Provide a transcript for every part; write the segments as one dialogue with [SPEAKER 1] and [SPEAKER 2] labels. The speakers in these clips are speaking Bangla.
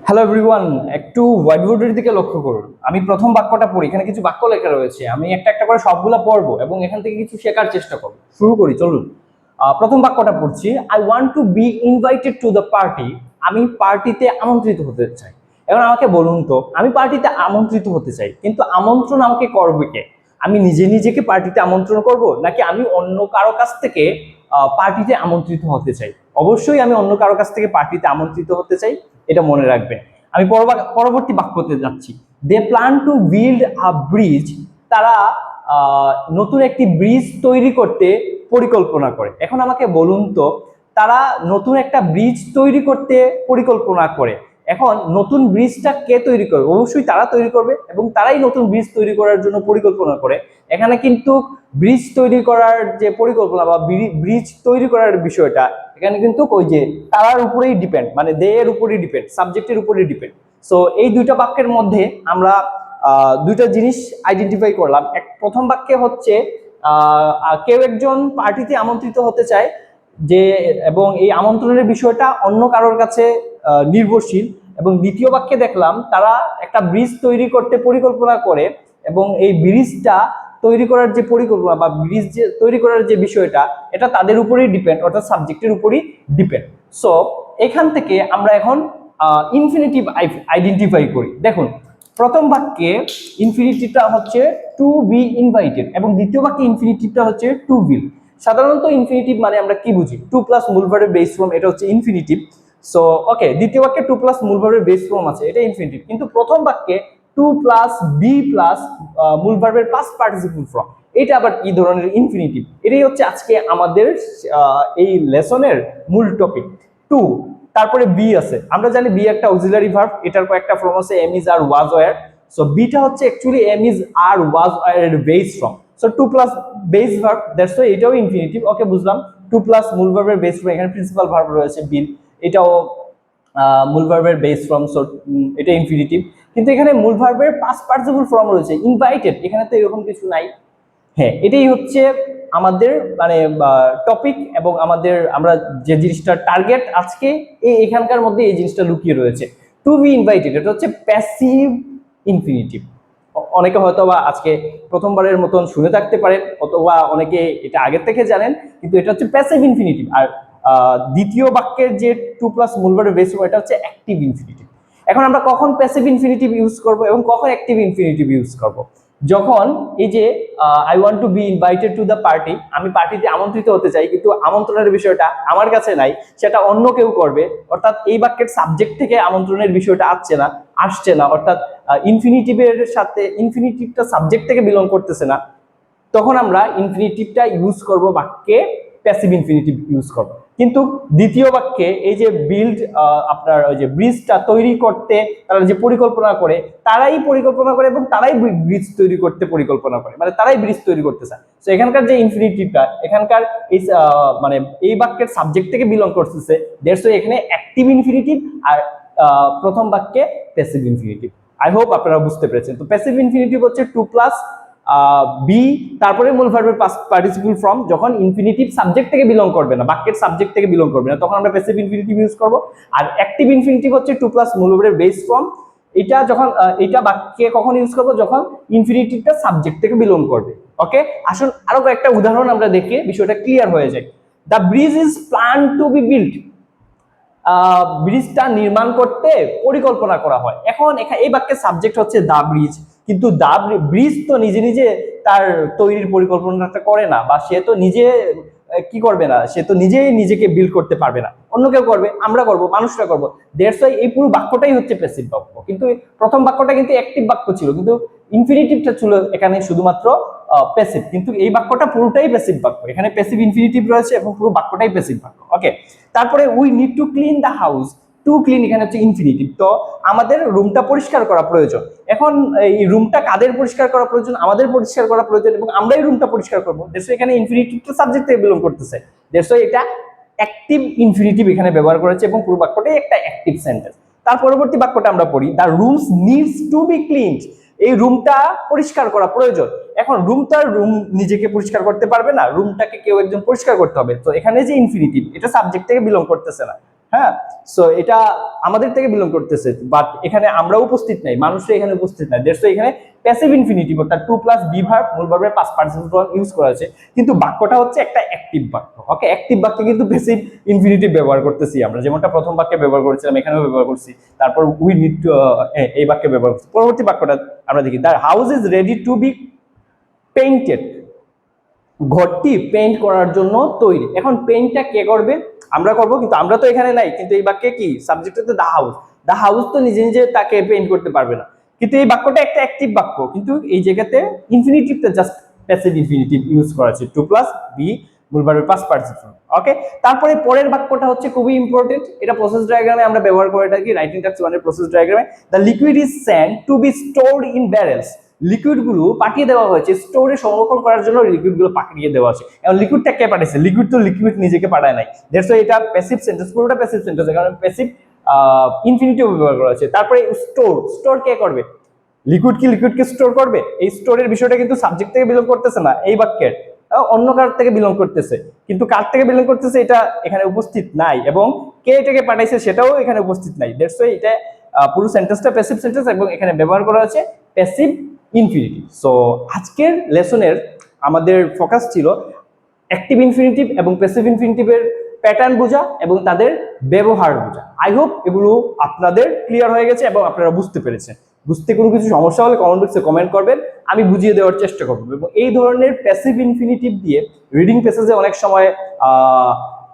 [SPEAKER 1] হ্যালো এভরিওয়ান, একটু হোয়াইট বোর্ডের দিকে লক্ষ্য করুন। আমি প্রথম বাক্যটা পড়ি, এখানে কিছু বাক্য লেখা রয়েছে। আমি একটা একটা করে সবগুলা পড়বো এবং এখান থেকে কিছু শেখার চেষ্টা করব। শুরু করি, চলুন। প্রথম বাক্যটা পড়ছি। I want to be invited to the party. আমি পার্টিতে আমন্ত্রিত হতে চাই। এখন আমাকে বলুন তো, আমি পার্টিতে আমন্ত্রিত হতে চাই, কিন্তু আমন্ত্রণ আমাকে করবে কে? আমি নিজে নিজেকে পার্টিতে আমন্ত্রণ করব, নাকি আমি অন্য কারো কাছ থেকে পার্টিতে আমন্ত্রিত হতে চাই? অবশ্যই আমি অন্য কারো কাছ থেকে পার্টিতে আমন্ত্রিত হতে চাই, এটা মনে রাখবেন। আমি পরবর্তী বাক্যতে যাচ্ছি। They plan to build a bridge. তারা নতুন একটি ব্রিজ তৈরি করতে পরিকল্পনা করে। এখন আমাকে বলুন তো, তারা নতুন একটা ব্রিজ তৈরি করতে পরিকল্পনা করে। এখন নতুন ব্রিজটা কে তৈরি করবে? অবশ্যই তারা তৈরি করবে এবং তারাই নতুন ব্রিজ তৈরি করার জন্য পরিকল্পনা করে। এখানে কিন্তু ব্রিজ তৈরি করার যে পরিকল্পনা বা ব্রিজ তৈরি করার বিষয়টা, এখানে কিন্তু ওই যে তারার উপরেই ডিপেন্ড, মানে দে এর উপরেই ডিপেন্ড, সাবজেক্টের উপরেই ডিপেন্ড। সো এই দুইটা বাক্যের মধ্যে আমরা দুইটা জিনিস আইডেন্টিফাই করলাম। প্রথম বাক্যে হচ্ছে কেউ একজন পার্টিতে আমন্ত্রিত হতে চায়, যে এবং এই আমন্ত্রণের বিষয়টা অন্য কারোর কাছে নির্ভরশীল। এবং দ্বিতীয় বাক্যে দেখলাম তারা একটা ব্রিজ তৈরি করতে পরিকল্পনা করে এবং এই ব্রিজটা তৈরি করার যে পরিকল্পনা বা ব্রিজ যে তৈরি করার যে বিষয়টা, এটা তাদের উপরেই ডিপেন্ড, অর্থাৎ সাবজেক্টের উপরই ডিপেন্ড। সো এখান থেকে আমরা এখন ইনফিনিটিভ আইডেন্টিফাই করি। দেখুন, প্রথম বাক্যে ইনফিনিটিভটা হচ্ছে টু বি ইনভাইটেড এবং দ্বিতীয় বাক্যে ইনফিনিটিভটা হচ্ছে টু উইল। সাধারণত ইনফিনিটিভ মানে আমরা কি বুঝি? টু প্লাস মূল ভার্বের বেস ফর্ম, এটা হচ্ছে ইনফিনিটিভ। সো ওকে, দ্বিতীয় বাক্যে টু প্লাস মূল ভার্বের বেস ফর্ম আছে, এটা ইনফিনিটিভ। কিন্তু প্রথম বাক্যে টু প্লাস বি প্লাস মূল ভার্বের পাস্ট পার্টিসিপল ফর্ম, এটা আবার কি ধরনের ইনফিনিটিভ? এটাই হচ্ছে আজকে আমাদের এই লেসনের মূল টপিক। টু, তারপরে বি আছে। আমরা জানি বি একটা অক্সিলারি ভার্ব, এটার কয়েকটা ফর্ম আছে, am is are was were. So বিটা হচ্ছে actually am is are was were এর base form. So to plus base verb, that's why এটাও ইনফিনিটিভ। ওকে, বুঝলাম। টু প্লাস মূল ভার্বের বেস ফর্ম, এখানে প্রিন্সিপাল ভার্ব রয়েছে বিল, এটাও মূল ভার্বের বেস ফর্ম। সো এটা ইনফিনিটিভ। কিন্তু এখানে মূল ভার্বের পাস্ট পার্টিসিপল ফর্ম রয়েছে ইনভাইটেড, এখানে তো এরকম কিছু নাই। হ্যাঁ, এটাই হচ্ছে আমাদের মানে টপিক এবং আমাদের আমরা যে জিনিসটা টার্গেট আজকে, এখানকার মধ্যে এই জিনিসটা লুকিয়ে রয়েছে। টু বি ইনভাইটেড, এটা হচ্ছে প্যাসিভ ইনফিনিটিভ। অনেকে হয়তো বা আজকে প্রথমবারের মতন শুনে থাকতে পারেন, অথবা অনেকে এটা আগের থেকে জানেন, কিন্তু এটা হচ্ছে প্যাসিভ ইনফিনিটিভ। আর দ্বিতীয় বাক্যের যে টু প্লাস মূল ভার্বের বেস ফর্ম, এটা হচ্ছে অ্যাক্টিভ ইনফিনিটিভ। এখন আমরা কখন প্যাসিভ ইনফিনিটিভ ইউজ করব এবং কখন অ্যাক্টিভ ইনফিনিটিভ ইউজ করব? যখন এই যে I want to be invited to the party, আমি পার্টিতে আমন্ত্রিত হতে চাই, কিন্তু আমন্ত্রণের বিষয়টা আমার কাছে নাই, সেটা অন্য কেউ করবে, অর্থাৎ এই বাক্যের সাবজেক্ট থেকে আমন্ত্রণের বিষয়টা আসছে না, অর্থাৎ ইনফিনিটিভের সাথে ইনফিনিটিভটা সাবজেক্ট থেকে বিলং করতেছে না, তখন আমরা ইনফিনিটিভটা ইউজ করব বাক্যে, প্যাসিভ ইনফিনিটিভ ইউজ করব। কিন্তু দ্বিতীয় বাক্যে এই যে বিল্ড, আপনার ওই যে ব্রিজটা তৈরি করতে তারা যে পরিকল্পনা করে, তারাই পরিকল্পনা করে এবং তারাই ব্রিজ তৈরি করতে পরিকল্পনা করে, মানে তারাই ব্রিজ তৈরি করতে চায়। তো এখানকার যে ইনফিনিটিভটা, এখানকার এই মানে এই বাক্যের সাবজেক্ট থেকে বিলং করতেছে, দ্যাটস ওয়াই এখানে অ্যাক্টিভ ইনফিনিটিভ, আর প্রথম বাক্যে প্যাসিভ ইনফিনিটিভ। আই হোপ আপনারা বুঝতে পেরেছেন। তো প্যাসিভ ইনফিনিটিভ হচ্ছে টু প্লাস বি, তারপরে মূল ভার্বের পাস্ট পার্টিসিপল ফর্ম, যখন ইনফিনিটিভ সাবজেক্ট থেকে বিলং করবে না, বাক্যের সাবজেক্ট থেকে বিলং করবে না, তখন আমরা প্যাসিভ ইনফিনিটিভ ইউজ করব। আর অ্যাক্টিভ ইনফিনিটিভ হচ্ছে টু প্লাস মূল ভার্বের বেস ফর্ম, এটা যখন এটা বাক্যে কখন ইউজ করব? যখন ইনফিনিটিভটা সাবজেক্ট থেকে বিলং করবে। ওকে, আসুন আরো কয়েকটা উদাহরণ আমরা দেখে বিষয়টা ক্লিয়ার হয়ে যায়। The bridge is plan to be build. ব্রিজটা নির্মাণ করতে পরিকল্পনা করা হয়। এখন এই বাক্যের সাবজেক্ট হচ্ছে দা ব্রিজ, কিন্তু দা ব্রিজ তো নিজে নিজে তার তৈরির পরিকল্পনাটা করে না, বা সে তো নিজে কি করবে না, সে তো নিজেই নিজেকে বিল্ড করতে পারবে না, অন্য কেউ করবে, আমরা করব, মানুষরা করব। দ্যাটস ওয়াই এই পুরো বাক্যটাই হচ্ছে প্যাসিভ বাক্য। কিন্তু প্রথম বাক্যটা কিন্তু অ্যাক্টিভ বাক্য ছিল, কিন্তু ইনফিনিটিভটা ছিল এখানে শুধুমাত্র প্যাসিভ, কিন্তু এই বাক্যটা পুরোটাই প্যাসিভ বাক্য, এখানে প্যাসিভ ইনফিনিটিভ রয়েছে এবং পুরো বাক্যটাই প্যাসিভ বাক্য। ওকে, তারপরে we need to clean the house. To clean এখানে হচ্ছে ইনফিনিটিভ, তো আমাদের রুমটা পরিষ্কার করা প্রয়োজন। এখন এই রুমটা কাদের পরিষ্কার করা প্রয়োজন? আমাদের পরিষ্কার করা প্রয়োজন এবং আমরাই রুমটা পরিষ্কার করবো। দ্যাটস ওয়াই এখানে ইনফিনিটিভটা সাবজেক্ট থেকে বিলং করতেছে, দ্যাটস ওয়াই এটা অ্যাক্টিভ ইনফিনিটিভ এখানে ব্যবহার করেছে এবং পুরো বাক্যটাই একটা অ্যাক্টিভ সেন্টেন্স। তার পরবর্তী বাক্যটা আমরা পড়ি, the rooms needs to B cleaned. এই রুমটা পরিষ্কার করা প্রয়োজন। এখন রুম নিজেকে পরিষ্কার করতে পারবে না, রুমটাকে কেউ একজন পরিষ্কার করতে হবে। তো এখানে যে ইনফিনিটিভ, এটা সাবজেক্ট থেকে বিলং করতেছে না। হ্যাঁ, সো এটা আমাদের থেকে বিলং করতেছে, বাট এখানে আমরা উপস্থিত নাই, মানুষরা এখানে উপস্থিত নাই, দ্যাটস এখানে প্যাসিভ ইনফিনিটিভ অর্থাৎ টু প্লাস বি ভার্ব মূল ভার্বের পাস্ট পার্টিসিপল ইউজ করা আছে, কিন্তু বাক্যটা হচ্ছে একটা অ্যাক্টিভ বাক্য। ওকে, অ্যাক্টিভ বাক্যে কিন্তু প্যাসিভ ইনফিনিটিভ ব্যবহার করতেছি আমরা, যেমনটা প্রথম বাক্যে ব্যবহার করেছিলাম, এখানেও ব্যবহার করছি, তারপর উই নিড টু এই বাক্যে ব্যবহার করছি। পরবর্তী বাক্যটা আমরা দেখি, the house is ready to be painted, ঘরটি পেইন্ট করার জন্য তৈরি। এখন পেইন্টটা কে করবে? আমরা করব, কিন্তু আমরা তো এখানে নাই, কিন্তু এই বাক্যে কি সাবজেক্ট হচ্ছে দা হাউস, দা হাউস তো নিজে নিজে তাকে পেইন্ট করতে পারবে না, কিন্তু এই বাক্যটা একটা অ্যাক্টিভ বাক্য, কিন্তু এই জায়গাতে ইনফিনিটিভটা জাস্ট প্যাসিভ ইনফিনিটিভ ইউজ করা আছে, টু প্লাস বি মূল ভার্বের পাস্ট পার্টিসিপল। ওকে, তারপরে পরের বাক্যটা হচ্ছে খুবই ইম্পর্টেন্ট, এটা প্রসেস ডায়াগ্রামে আমরা ব্যবহার করে থাকি, রাইটিং টাস্ক 1 এর প্রসেস ডায়াগ্রামে, the liquid is sent to be stored in barrels, liquid গুলো পাঠিয়ে দেওয়া হয়েছে স্টোরে সংরক্ষণ করার জন্য, লিকুইড গুলো পাঠিয়ে দেওয়া আছে। এখন লিকুইডটা কে পাঠাইছে? লিকুইড তো লিকুইড নিজেকে পাঠায় নাই, দ্যাটস ওয়াই এটা প্যাসিভ সেন্টেন্স, পুরোটা প্যাসিভ সেন্টেন্স, কারণ প্যাসিভ ইনফিনিটিভ ব্যবহার করা আছে। তারপরে স্টোর, স্টোর কে করবে? লিকুইড কি লিকুইডকে স্টোর করবে? এই স্টোরের বিষয়টা কিন্তু সাবজেক্ট থেকে বিলং করতেছে না, এই বাক্যের অন্য কার থেকে বিলং করতেছে, কিন্তু কার থেকে বিলং করতেছে এটা এখানে উপস্থিত নাই, এবং কে এটাকে পাঠাইছে সেটাও এখানে উপস্থিত নাই, দ্যাটস ওয়াই এটা পুরো সেন্টেন্সটা প্যাসিভ সেন্টেন্স, এবং এখানে ব্যবহার করা হচ্ছে প্যাসিভ ইনফিনিটিভ। সো আজকের লেসনের আমাদের ফোকাস ছিল অ্যাক্টিভ ইনফিনিটিভ এবং প্যাসিভ ইনফিনিটিভের প্যাটার্ন বোঝা এবং তাদের ব্যবহার বোঝা। আই হোপ এগুলো আপনাদের ক্লিয়ার হয়ে গেছে এবং আপনারা বুঝতে পেরেছেন। বুঝতে কোনো কিছু সমস্যা হলে কমেন্ট বক্সে কমেন্ট করবেন, আমি বুঝিয়ে দেওয়ার চেষ্টা করব। এবং এই ধরনের প্যাসিভ ইনফিনিটিভ দিয়ে রিডিং প্যাসেজে অনেক সময়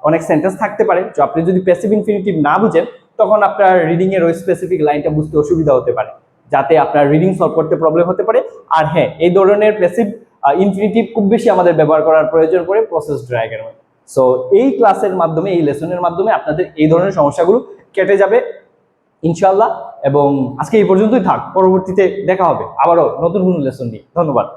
[SPEAKER 1] অনেক সেন্টেন্স থাকতে পারে, তো আপনি যদি প্যাসিভ ইনফিনিটিভ না বুঝেন তখন আপনার রিডিং এর ওই স্পেসিফিক লাইনটা বুঝতে অসুবিধা হতে পারে, যাতে আপনার রিডিং সলভ করতে প্রবলেম হতে পারে। আর হ্যাঁ, এই ধরনের প্যাসিভ ইনফিনিটিভ খুব বেশি আমাদের ব্যবহার করার প্রয়োজন পড়ে প্রসেস ডায়াগ্রামে। সো এই ক্লাসের মাধ্যমে, এই লেসনের মাধ্যমে আপনাদের এই ধরনের সমস্যাগুলো কেটে যাবে ইনশাআল্লাহ। এবং আজকে এই পর্যন্তই থাক, পরবর্তীতে দেখা হবে আবারও নতুন কোনো লেসন নিয়ে। ধন্যবাদ।